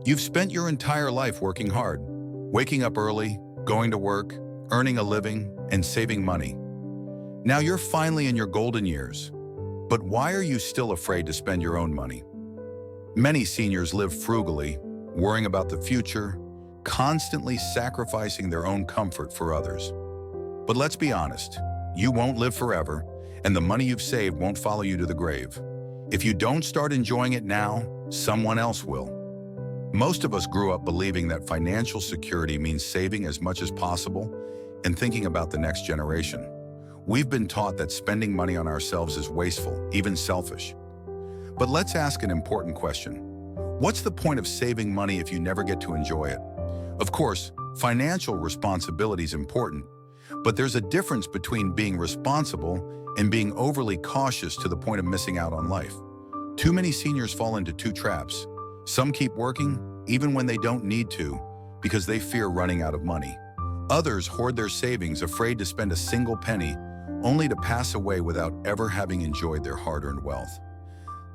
You've spent your entire life working hard, waking up early, going to work, earning a living, and saving money. Now you're finally in your golden years. But why are you still afraid to spend your own money? Many seniors live frugally, worrying about the future, constantly sacrificing their own comfort for others. But let's be honest, you won't live forever, and the money you've saved won't follow you to the grave. If you don't start enjoying it now, someone else will. Most of us grew up believing that financial security means saving as much as possible and thinking about the next generation. We've been taught that spending money on ourselves is wasteful, even selfish. But let's ask an important question. What's the point of saving money if you never get to enjoy it? Of course, financial responsibility is important, but there's a difference between being responsible and being overly cautious to the point of missing out on life. Too many seniors fall into two traps. Some keep working, even when they don't need to, because they fear running out of money. Others hoard their savings, afraid to spend a single penny, only to pass away without ever having enjoyed their hard-earned wealth.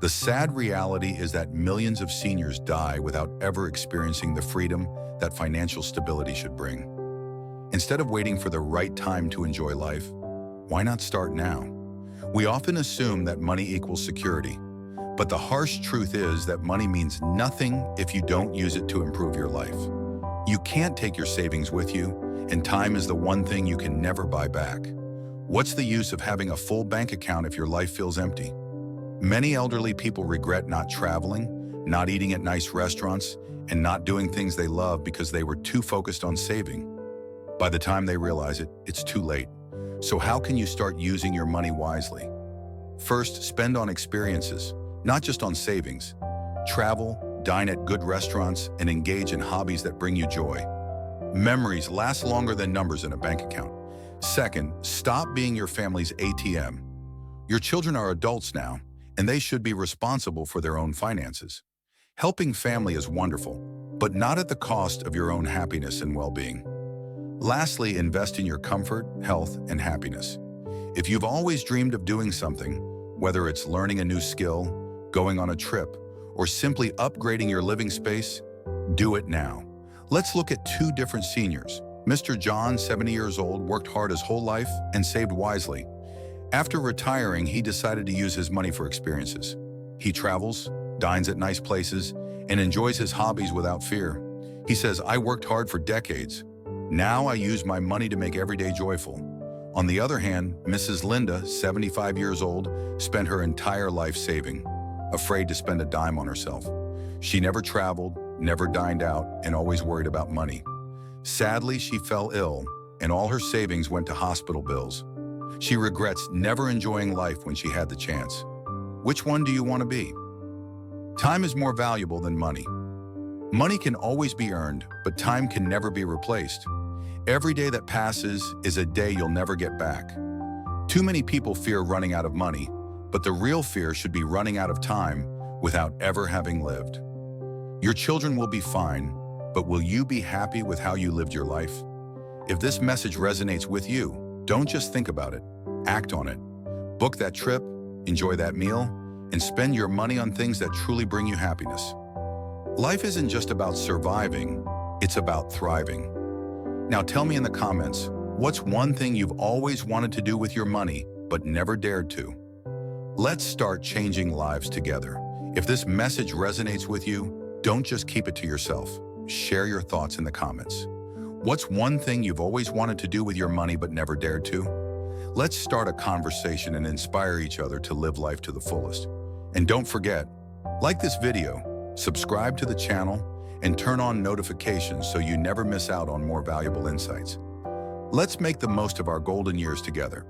The sad reality is that millions of seniors die without ever experiencing the freedom that financial stability should bring. Instead of waiting for the right time to enjoy life, why not start now? We often assume that money equals security, but the harsh truth is that money means nothing if you don't use it to improve your life. You can't take your savings with you, and time is the one thing you can never buy back. What's the use of having a full bank account if your life feels empty? Many elderly people regret not traveling, not eating at nice restaurants, and not doing things they love because they were too focused on saving. By the time they realize it, it's too late. So how can you start using your money wisely? First, spend on experiences, not just on savings. Travel, dine at good restaurants, and engage in hobbies that bring you joy. Memories last longer than numbers in a bank account. Second, stop being your family's ATM. Your children are adults now, and they should be responsible for their own finances. Helping family is wonderful, but not at the cost of your own happiness and well-being. Lastly, invest in your comfort, health, and happiness. If you've always dreamed of doing something, whether it's learning a new skill, going on a trip, or simply upgrading your living space, do it now. Let's look at two different seniors. Mr. John, 70 years old, worked hard his whole life and saved wisely. After retiring, he decided to use his money for experiences. He travels, dines at nice places, and enjoys his hobbies without fear. He says, "I worked hard for decades. Now I use my money to make every day joyful." On the other hand, Mrs. Linda, 75 years old, spent her entire life saving, afraid to spend a dime on herself. She never traveled, never dined out, and always worried about money. Sadly, she fell ill, and all her savings went to hospital bills. She regrets never enjoying life when she had the chance. Which one do you want to be? Time is more valuable than money. Money can always be earned, but time can never be replaced. Every day that passes is a day you'll never get back. Too many people fear running out of money, but the real fear should be running out of time without ever having lived. Your children will be fine, but will you be happy with how you lived your life? If this message resonates with you, don't just think about it, act on it. Book that trip, enjoy that meal, and spend your money on things that truly bring you happiness. Life isn't just about surviving, it's about thriving. Now tell me in the comments, what's one thing you've always wanted to do with your money, but never dared to? Let's start changing lives together. If this message resonates with you, don't just keep it to yourself. Share your thoughts in the comments. What's one thing you've always wanted to do with your money but never dared to? Let's start a conversation and inspire each other to live life to the fullest. And don't forget, like this video, subscribe to the channel, and turn on notifications so you never miss out on more valuable insights. Let's make the most of our golden years together.